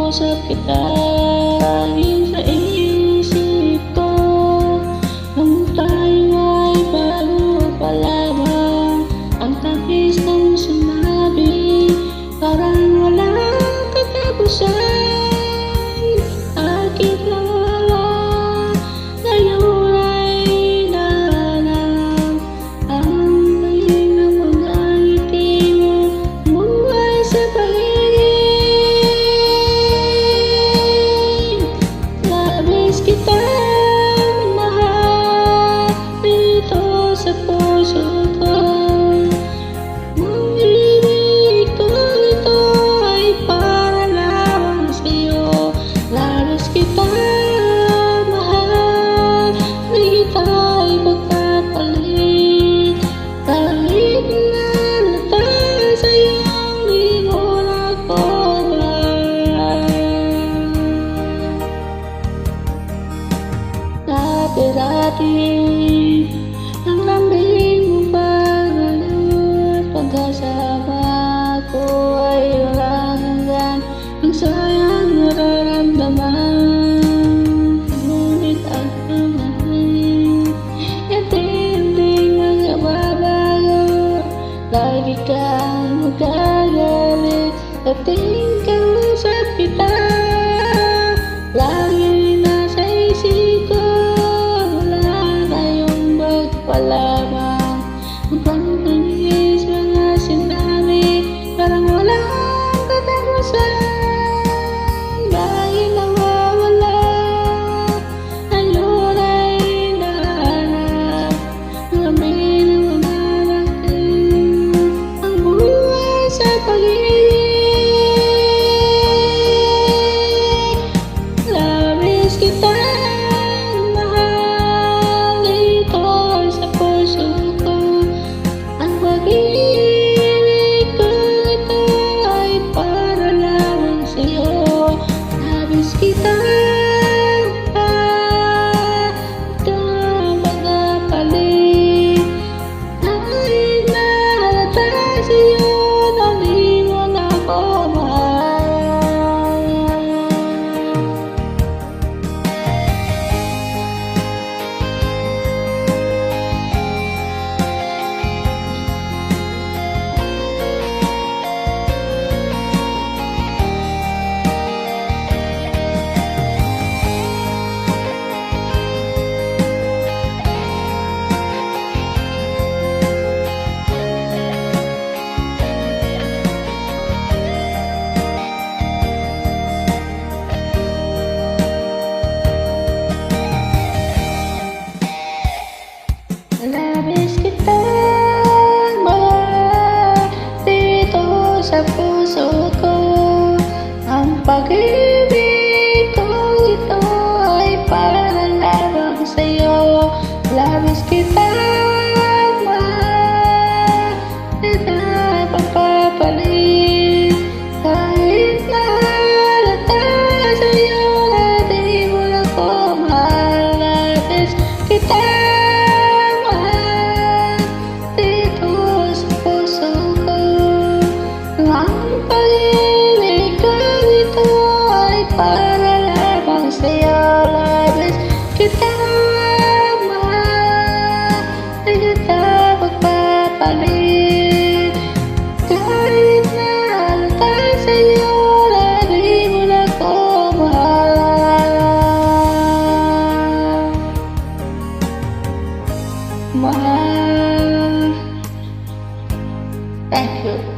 kausap kita, laging sa isip ko. Nung tayo ay bago pa lamang, ang tapis ng sinabi, parang walang katapusan. Akit lang wala, ngayon ay nahanap ang galing ng mga ngiti mo, buhay sa paligid. Labis kitang mahal dito sa puso ko. Ang ibig ko ito ay para lamang sa'yo. Labis kitang mahal, di kita ipagpapalit. Kahit na lata sa'yo, di mo na ko mahal. Dati-dati ang lambing mo pa ngayon, pagkasama ko ay walang hanggan. Ang sayang nararamdaman, ngunit ang hangin hindi magbabago. Lagi kang magagalit sa tingin kang sa kita. Lagi nasa isip ko, wala tayong magpalamang. Mukhang nangis mga sinabi, parang walang katapusan. Dahil nawawala, ngayon ay nahanap ang gabi ng mga natin, ang buhay sa paligid. Labis kitang mahal dito sa puso ko. Ang pag-ibig ko ito ay para lamang sa'yo. Labis kitang mahal, itong pagkapalit. Kahit na halata sa'yo, na di mo na ako mahal. Labis kitang mahal dito sa puso ko. Ang pag-ibig ko ito ay para lamang sa'yo. Labis kitang mahal, di na pagpapalit. Kahit na halata sa'yo, na di mo na ko mahal. Labis kitang ang pag-ibig ko ito ay para lamang sa'yo. Labis kitang mahal, di kita magpapalit. Kahit na halata sa'yo, na di mo na ko mahal. Thank you.